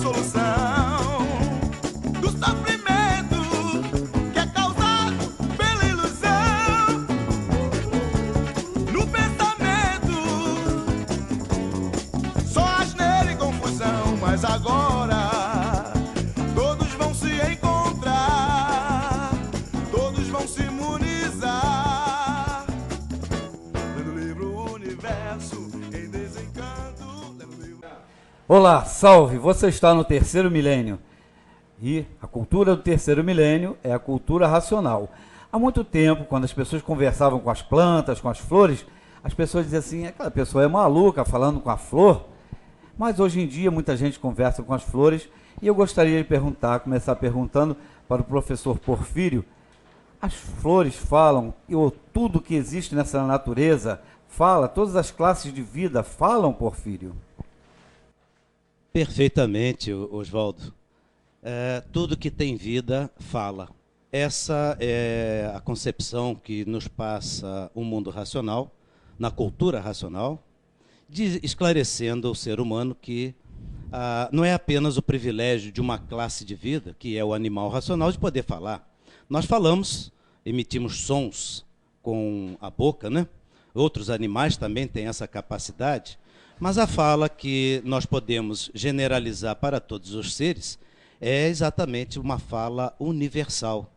solução do sofrimento que é causado pela ilusão. No pensamento, só asneira e confusão. Mas agora todos vão se encontrar, todos vão se imunizar. Lendo o livro Universo em Desencanto. Lendo o livro... Olá, salve! Você está no terceiro milênio. E a cultura do terceiro milênio é a cultura racional. Há muito tempo, quando as pessoas conversavam com as plantas, com as flores, as pessoas diziam assim, aquela pessoa é maluca falando com a flor. Mas hoje em dia muita gente conversa com as flores e eu gostaria de começar perguntando para o professor Porfírio, as flores falam, ou tudo que existe nessa natureza fala, todas as classes de vida falam, Porfírio? Perfeitamente, Oswaldo. Tudo que tem vida fala. Essa é a concepção que nos passa o mundo racional, na cultura racional, esclarecendo ao ser humano que não é apenas o privilégio de uma classe de vida, que é o animal racional, de poder falar. Nós falamos, emitimos sons com a boca, né? Outros animais também têm essa capacidade, mas a fala que nós podemos generalizar para todos os seres é exatamente uma fala universal.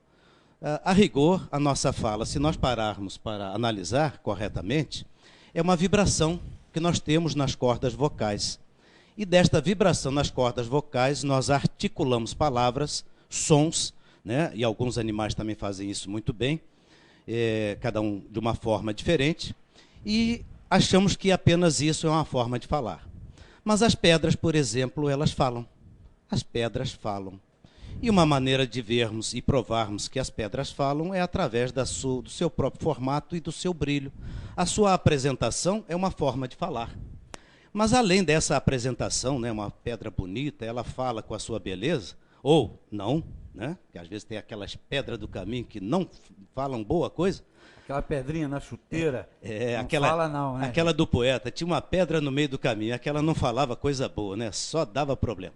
A rigor, a nossa fala, se nós pararmos para analisar corretamente, é uma vibração que nós temos nas cordas vocais. E desta vibração nas cordas vocais, nós articulamos palavras, sons, né? E alguns animais também fazem isso muito bem, cada um de uma forma diferente, e achamos que apenas isso é uma forma de falar. Mas as pedras, por exemplo, elas falam. As pedras falam. E uma maneira de vermos e provarmos que as pedras falam é através do seu próprio formato e do seu brilho. A sua apresentação é uma forma de falar. Mas além dessa apresentação, né, uma pedra bonita, ela fala com a sua beleza, ou não, né? Que às vezes tem aquelas pedras do caminho que não falam boa coisa. Aquela pedrinha na chuteira, não aquela, fala não, né? Aquela do poeta, tinha uma pedra no meio do caminho, aquela não falava coisa boa, né? Só dava problema.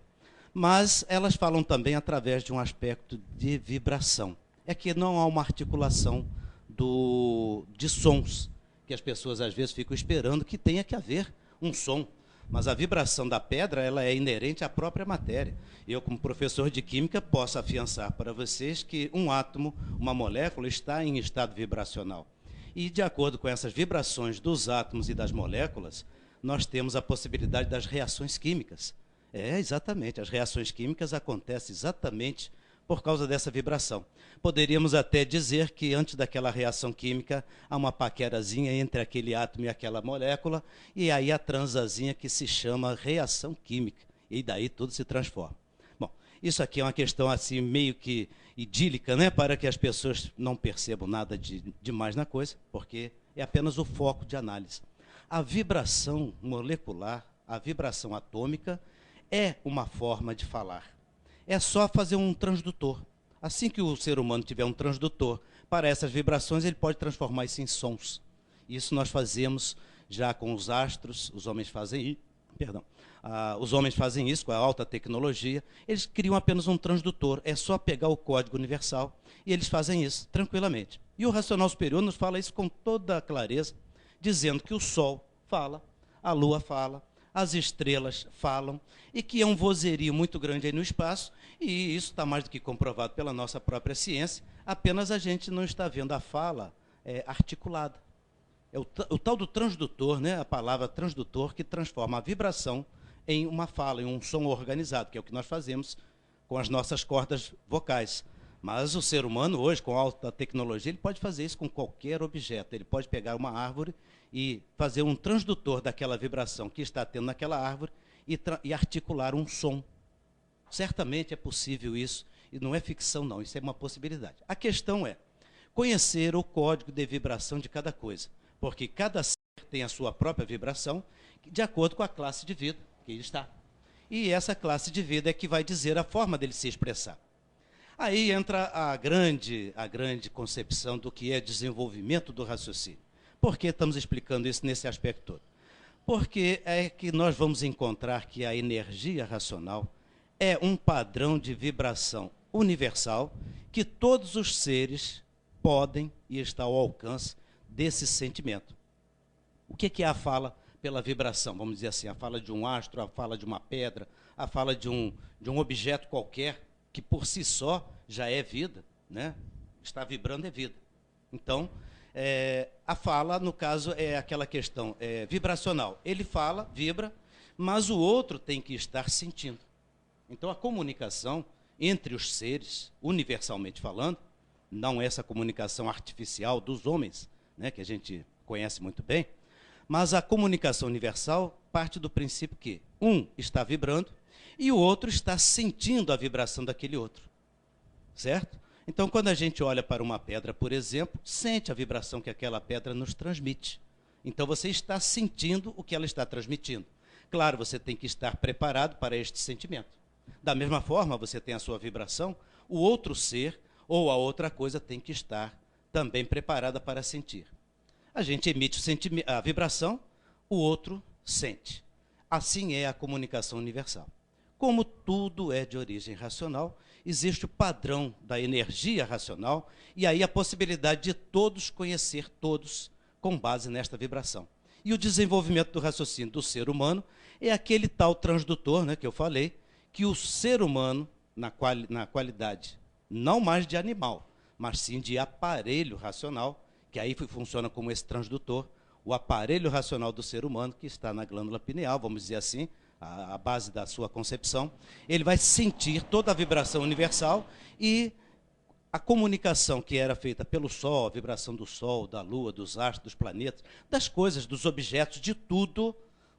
Mas elas falam também através de um aspecto de vibração. É que não há uma articulação de sons, que as pessoas às vezes ficam esperando que tenha que haver um som. Mas a vibração da pedra, ela é inerente à própria matéria. Eu, como professor de química, posso afiançar para vocês que um átomo, uma molécula, está em estado vibracional. E, de acordo com essas vibrações dos átomos e das moléculas, nós temos a possibilidade das reações químicas. Exatamente, as reações químicas acontecem exatamente por causa dessa vibração. Poderíamos até dizer que antes daquela reação química há uma paquerazinha entre aquele átomo e aquela molécula, e aí a transazinha que se chama reação química, e daí tudo se transforma. Bom, isso aqui é uma questão assim meio que idílica, né, para que as pessoas não percebam nada demais na coisa, porque é apenas o foco de análise. A vibração molecular, a vibração atômica, é uma forma de falar. É só fazer um transdutor. Assim que o ser humano tiver um transdutor para essas vibrações, ele pode transformar isso em sons. Isso nós fazemos já com os astros, os homens fazem isso com a alta tecnologia. Eles criam apenas um transdutor, é só pegar o código universal e eles fazem isso tranquilamente. E o racional superior nos fala isso com toda a clareza, dizendo que o Sol fala, a Lua fala, as estrelas falam, e que é um vozerio muito grande aí no espaço, e isso está mais do que comprovado pela nossa própria ciência, apenas a gente não está vendo a fala articulada. É o tal do transdutor, né, a palavra transdutor, que transforma a vibração em uma fala, em um som organizado, que é o que nós fazemos com as nossas cordas vocais. Mas o ser humano hoje, com alta tecnologia, ele pode fazer isso com qualquer objeto. Ele pode pegar uma árvore e fazer um transdutor daquela vibração que está tendo naquela árvore e articular um som. Certamente é possível isso, e não é ficção não, isso é uma possibilidade. A questão é conhecer o código de vibração de cada coisa, porque cada ser tem a sua própria vibração, de acordo com a classe de vida que ele está. E essa classe de vida é que vai dizer a forma dele se expressar. Aí entra a grande concepção do que é desenvolvimento do raciocínio. Por que estamos explicando isso nesse aspecto todo? Porque é que nós vamos encontrar que a energia racional, é um padrão de vibração universal que todos os seres podem e está ao alcance desse sentimento. O que é a fala pela vibração? Vamos dizer assim, a fala de um astro, a fala de uma pedra, a fala de um objeto qualquer, que por si só já é vida, né? Está vibrando é vida. Então, a fala, no caso, é aquela questão vibracional. Ele fala, vibra, mas o outro tem que estar sentindo. Então, a comunicação entre os seres, universalmente falando, não essa comunicação artificial dos homens, né, que a gente conhece muito bem, mas a comunicação universal parte do princípio que um está vibrando e o outro está sentindo a vibração daquele outro. Certo? Então, quando a gente olha para uma pedra, por exemplo, sente a vibração que aquela pedra nos transmite. Então, você está sentindo o que ela está transmitindo. Claro, você tem que estar preparado para este sentimento. Da mesma forma, você tem a sua vibração, o outro ser ou a outra coisa tem que estar também preparada para sentir. A gente emite a vibração, o outro sente. Assim é a comunicação universal. Como tudo é de origem racional, existe o padrão da energia racional e aí a possibilidade de todos conhecer todos com base nesta vibração. E o desenvolvimento do raciocínio do ser humano é aquele tal transdutor, né, que eu falei, que o ser humano, na qualidade não mais de animal, mas sim de aparelho racional, que aí funciona como esse transdutor, o aparelho racional do ser humano, que está na glândula pineal, vamos dizer assim, a base da sua concepção, ele vai sentir toda a vibração universal e a comunicação que era feita pelo Sol, a vibração do Sol, da Lua, dos astros, dos planetas, das coisas, dos objetos, de tudo,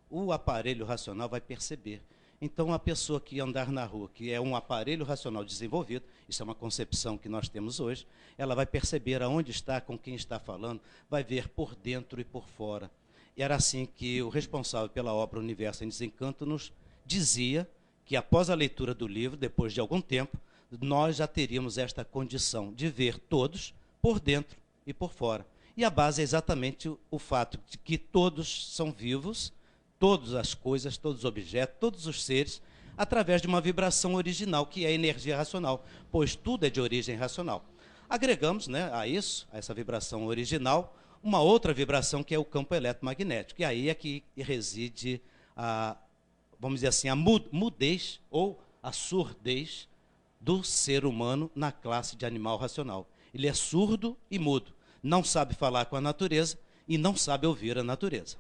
o aparelho racional vai perceber. Então, a pessoa que andar na rua, que é um aparelho racional desenvolvido, isso é uma concepção que nós temos hoje, ela vai perceber aonde está, com quem está falando, vai ver por dentro e por fora. E era assim que o responsável pela obra Universo em Desencanto nos dizia que após a leitura do livro, depois de algum tempo, nós já teríamos esta condição de ver todos por dentro e por fora. E a base é exatamente o fato de que todos são vivos, todas as coisas, todos os objetos, todos os seres, através de uma vibração original, que é a energia racional, pois tudo é de origem racional. Agregamos, né, a isso, a essa vibração original, uma outra vibração que é o campo eletromagnético, e aí é que reside vamos dizer assim, a mudez ou a surdez do ser humano na classe de animal racional. Ele é surdo e mudo, não sabe falar com a natureza e não sabe ouvir a natureza.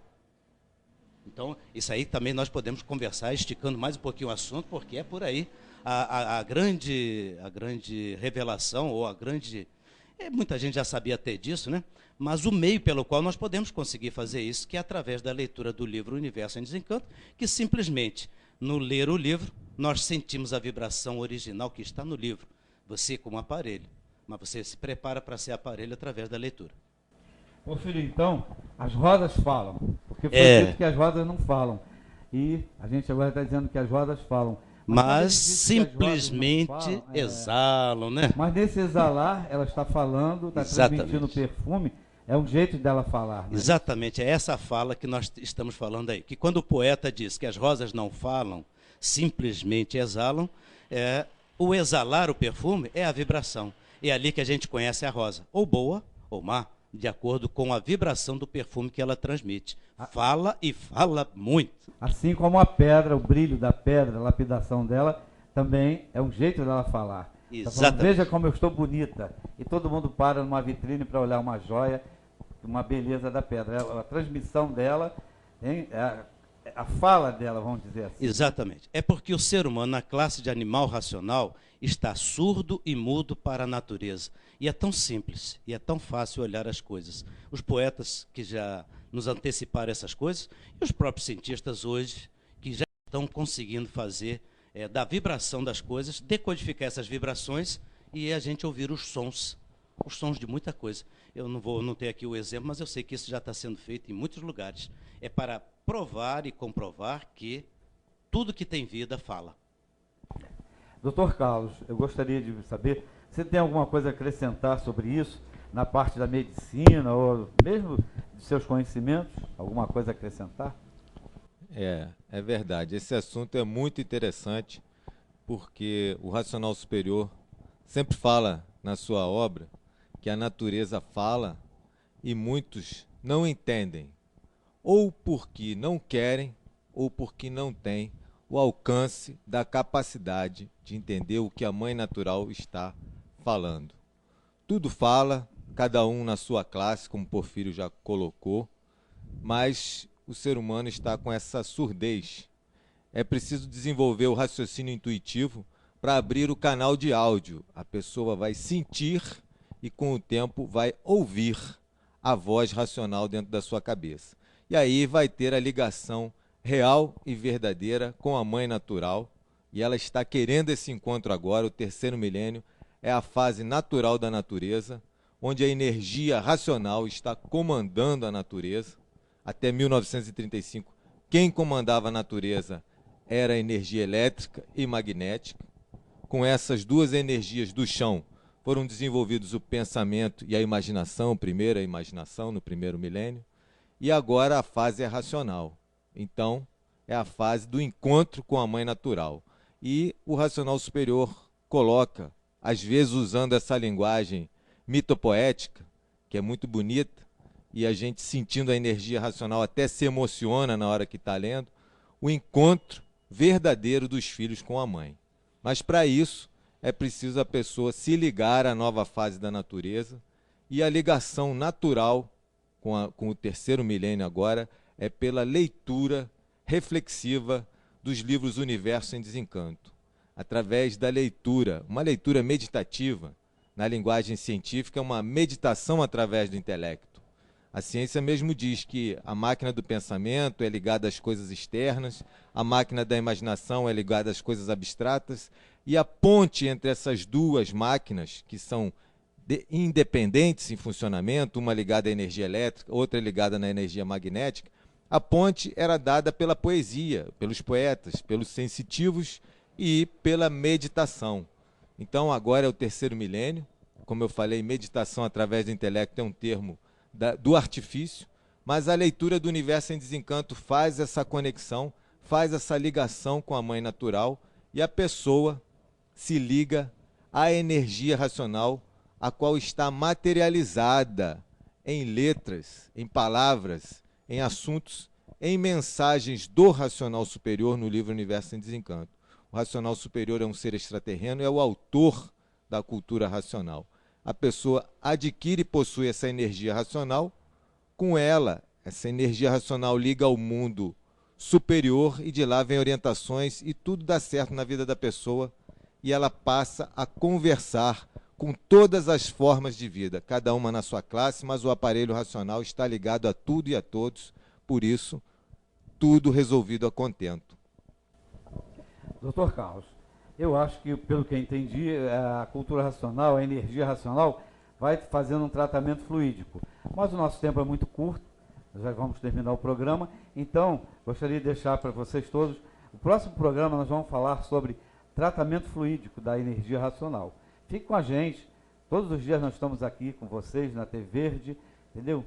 Então, isso aí também nós podemos conversar, esticando mais um pouquinho o assunto, porque é por aí a grande revelação, ou a grande... muita gente já sabia até disso, né? Mas o meio pelo qual nós podemos conseguir fazer isso, que é através da leitura do livro Universo em Desencanto, que simplesmente, no ler o livro, nós sentimos a vibração original que está no livro. Você como aparelho, mas você se prepara para ser aparelho através da leitura. Ô filho, então, as rodas falam, porque foi dito que as rodas não falam. E a gente agora está dizendo que as rodas falam. Mas simplesmente falam, exalam, né? Mas nesse exalar, ela está falando, está transmitindo perfume, é um jeito dela falar. Né? Exatamente, é essa fala que nós estamos falando aí. Que quando o poeta diz que as rosas não falam, simplesmente exalam, o exalar o perfume é a vibração. É ali que a gente conhece a rosa, ou boa ou má, de acordo com a vibração do perfume que ela transmite. Fala e fala muito. Assim como a pedra, o brilho da pedra, a lapidação dela, também é um jeito dela falar. Exatamente. Tá falando, veja como eu estou bonita. E todo mundo para numa vitrine para olhar uma joia, uma beleza da pedra. A transmissão dela, a fala dela, vamos dizer assim. Exatamente. É porque o ser humano, na classe de animal racional, está surdo e mudo para a natureza. E é tão simples, e é tão fácil olhar as coisas. Os poetas que já nos anteciparam essas coisas, e os próprios cientistas hoje, que já estão conseguindo fazer da vibração das coisas, decodificar essas vibrações e a gente ouvir os sons de muita coisa. Eu não tenho aqui o exemplo, mas eu sei que isso já está sendo feito em muitos lugares. É para provar e comprovar que tudo que tem vida fala. Doutor Carlos, eu gostaria de saber, você tem alguma coisa a acrescentar sobre isso, na parte da medicina, ou mesmo de seus conhecimentos? Alguma coisa a acrescentar? É verdade. Esse assunto é muito interessante, porque o racional superior sempre fala na sua obra que a natureza fala e muitos não entendem, ou porque não querem, ou porque não têm o alcance da capacidade de entender o que a mãe natural está falando. Tudo fala, cada um na sua classe, como Porfírio já colocou, mas o ser humano está com essa surdez. É preciso desenvolver o raciocínio intuitivo para abrir o canal de áudio. A pessoa vai sentir e, com o tempo, vai ouvir a voz racional dentro da sua cabeça. E aí vai ter a ligação real e verdadeira com a mãe natural, e ela está querendo esse encontro agora. O terceiro milênio é a fase natural da natureza, onde a energia racional está comandando a natureza. Até 1935, quem comandava a natureza era a energia elétrica e magnética. Com essas duas energias do chão foram desenvolvidos o pensamento e a imaginação, primeiro a imaginação no primeiro milênio, e agora a fase é racional. Então, é a fase do encontro com a mãe natural. E o racional superior coloca, às vezes usando essa linguagem mitopoética, que é muito bonita, e a gente sentindo a energia racional até se emociona na hora que está lendo, o encontro verdadeiro dos filhos com a mãe. Mas para isso é preciso a pessoa se ligar à nova fase da natureza, e a ligação natural com o terceiro milênio agora é pela leitura reflexiva dos livros Universo em Desencanto. Através da leitura, uma leitura meditativa, na linguagem científica, é uma meditação através do intelecto. A ciência mesmo diz que a máquina do pensamento é ligada às coisas externas, a máquina da imaginação é ligada às coisas abstratas, e a ponte entre essas duas máquinas, que são independentes em funcionamento, uma ligada à energia elétrica, outra ligada na energia magnética, a ponte era dada pela poesia, pelos poetas, pelos sensitivos e pela meditação. Então agora é o terceiro milênio. Como eu falei, meditação através do intelecto é um termo do artifício, mas a leitura do Universo em Desencanto faz essa conexão, faz essa ligação com a mãe natural, e a pessoa se liga à energia racional, a qual está materializada em letras, em palavras, em assuntos, em mensagens do racional superior no livro Universo em Desencanto. O racional superior é um ser extraterreno, é o autor da cultura racional. A pessoa adquire e possui essa energia racional, com ela, essa energia racional liga ao mundo superior, e de lá vem orientações e tudo dá certo na vida da pessoa, e ela passa a conversar com todas as formas de vida, cada uma na sua classe, mas o aparelho racional está ligado a tudo e a todos, por isso, tudo resolvido a contento. Doutor Carlos, eu acho que, pelo que eu entendi, a cultura racional, a energia racional, vai fazendo um tratamento fluídico. Mas o nosso tempo é muito curto, já vamos terminar o programa, então gostaria de deixar para vocês todos, o próximo programa nós vamos falar sobre tratamento fluídico da energia racional. Fique com a gente, todos os dias nós estamos aqui com vocês na TV Verde, entendeu?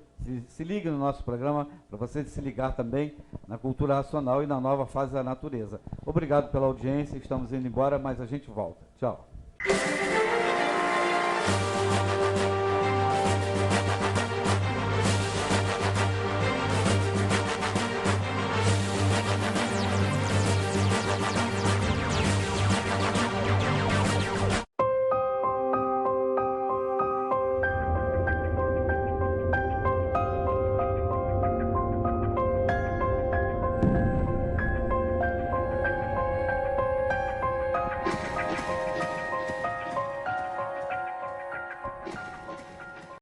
Se ligue no nosso programa para você se ligar também na cultura racional e na nova fase da natureza. Obrigado pela audiência, estamos indo embora, mas a gente volta. Tchau.